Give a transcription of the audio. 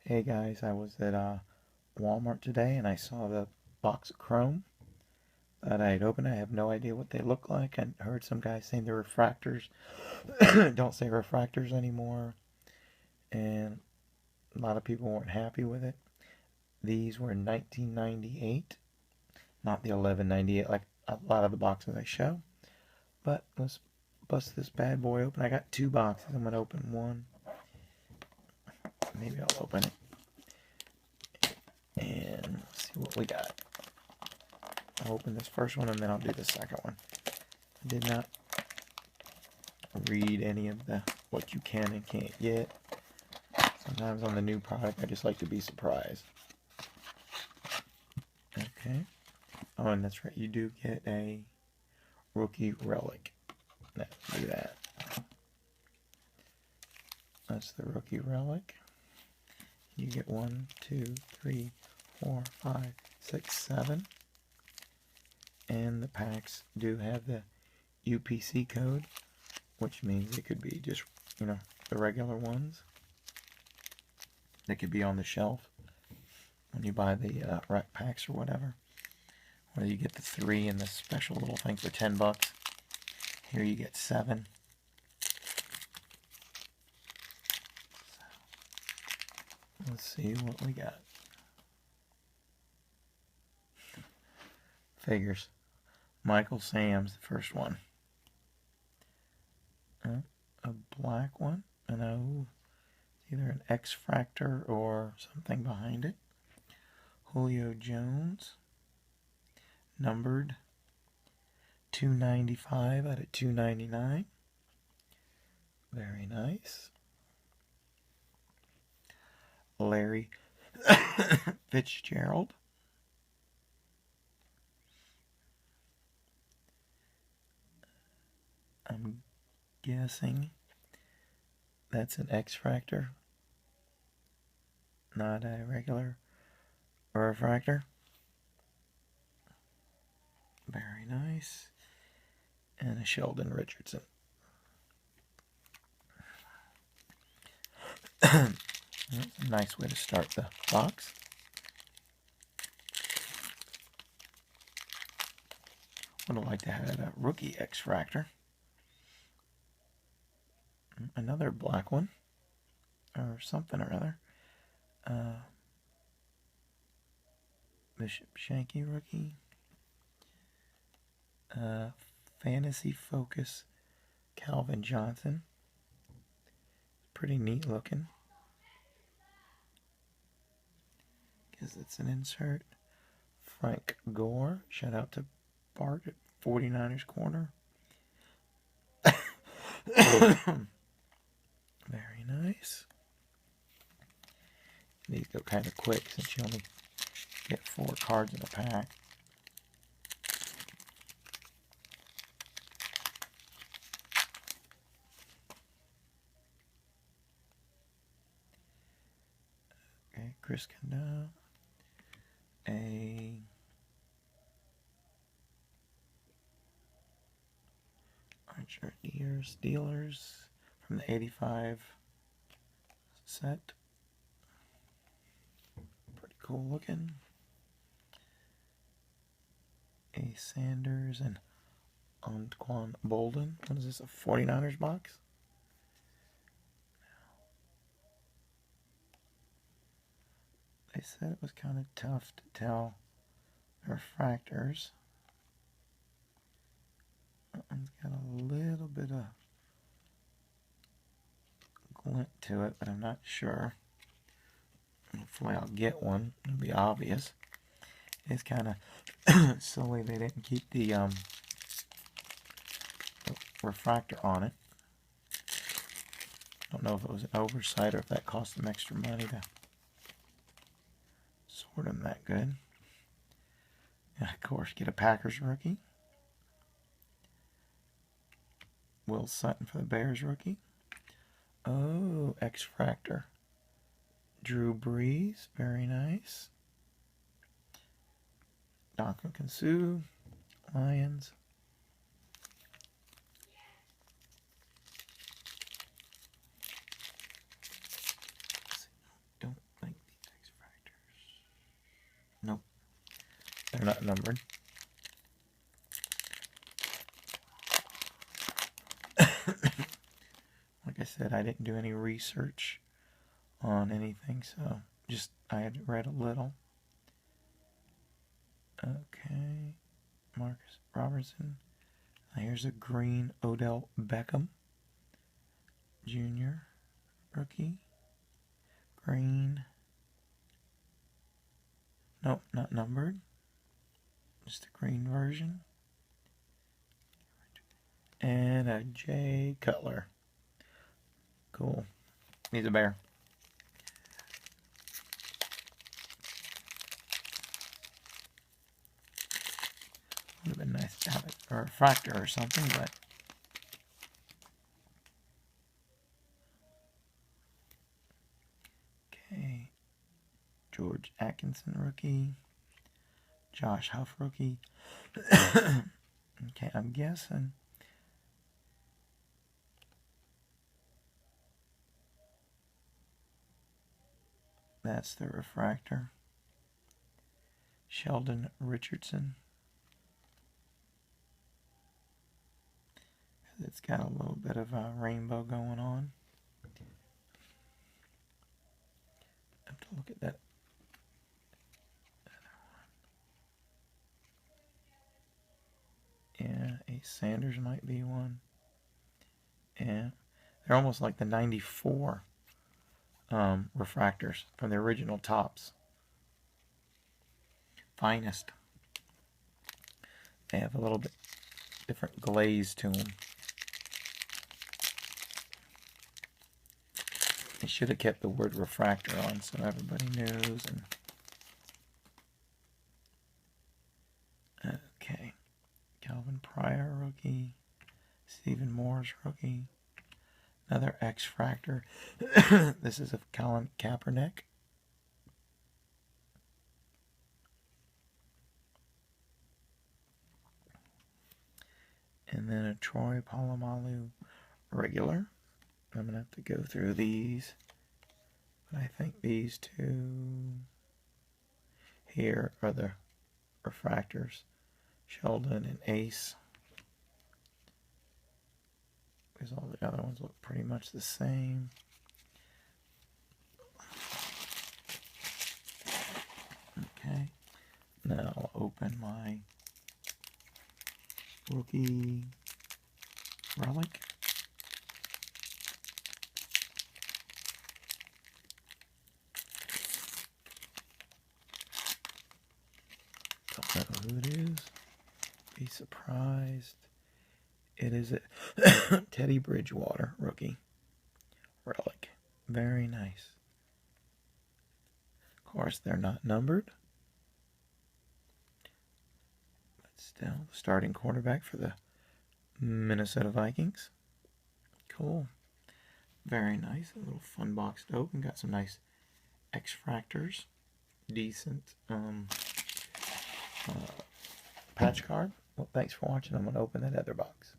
Hey guys, I was at Walmart today and I saw the box of Chrome that I had opened. I have no idea what they look like. I heard some guys saying they're refractors. Don't say refractors anymore. And a lot of people weren't happy with it. These were 1998, not the 1198 like a lot of the boxes I show. But let's bust this bad boy open. I got two boxes. I'm going to open one. Maybe I'll open it. And see what we got. I'll open this first one and then I'll do the second one. I did not read any of the what you can and can't get. Sometimes on the new product I just like to be surprised. Okay. Oh, and that's right, you do get a rookie relic. Let's do that. That's the rookie relic. You get 1, 2, 3, 4, 5, 6, 7. And the packs do have the UPC code, which means it could be just, the regular ones. They could be on the shelf when you buy the rack packs or whatever. Or you get the 3 and the special little thing for $10. Here you get 7. So, let's see what we got. Figures. Michael Sam's the first one. A black one. And either an X-Fractor or something behind it. Julio Jones. Numbered 295 out of 299. Very nice. Larry Fitzgerald. I'm guessing that's an X-Fractor, not a regular refractor. Very nice. And a Sheldon Richardson. That's a nice way to start the box. Would have liked to have a rookie X-Fractor. Another black one. Or something or other. Bishop Shanky rookie. Fantasy Focus Calvin Johnson. Pretty neat looking. Guess it's an insert. Frank Gore. Shout out to Bart at 49ers Corner. Very nice. These go kind of quick since you only get 4 cards in a pack. Okay, Chris Condell. A Archer Steelers from the 85 set. Pretty cool looking. A Sanders and Antoine Bolden. What is this, a 49ers box? They said it was kind of tough to tell the refractors. That one's got a little bit of glint to it, but I'm not sure. Hopefully I'll get one. It'll be obvious. It's kind of silly they didn't keep the refractor on it. Don't know if it was an oversight or if that cost them extra money to sort them that good. And of course, get a Packers rookie. Will Sutton for the Bears rookie. Oh, X-Fractor. Drew Brees, very nice. Ndamukong Suh, Lions. Don't think not numbered. Like I said, I didn't do any research on anything, so just I had read a little. Okay, Marcus Robertson. Here's a green Odell Beckham Jr. rookie. Green. Nope, not numbered. Just the green version. And a Jay Cutler. Cool. He's a bear. Would have been nice to have it for a refractor or something, but okay. George Atkinson rookie. Josh Huff rookie. Okay, I'm guessing that's the refractor. Sheldon Richardson. It's got a little bit of a rainbow going on. I have to look at that. Yeah, Ace Sanders might be one. Yeah, they're almost like the 94 refractors from the original Topps. Finest. They have a little bit different glaze to them. They should have kept the word refractor on so everybody knows. And okay, Calvin Pryor rookie, Stephen Moore's rookie, another X-Fractor. This is of Colin Kaepernick. And then a Troy Polamalu regular. I'm going to have to go through these. But I think these two here are the refractors. Sheldon and Ace. Because all the other ones look pretty much the same. Okay. Now I'll open my rookie relic. Don't know who it is. Be surprised. It is a Teddy Bridgewater rookie relic. Very nice. Of course, they're not numbered. But still, the starting quarterback for the Minnesota Vikings. Cool. Very nice. A little fun box to open. Got some nice X-Fractors. Decent patch card. Well, thanks for watching. I'm going to open that other box.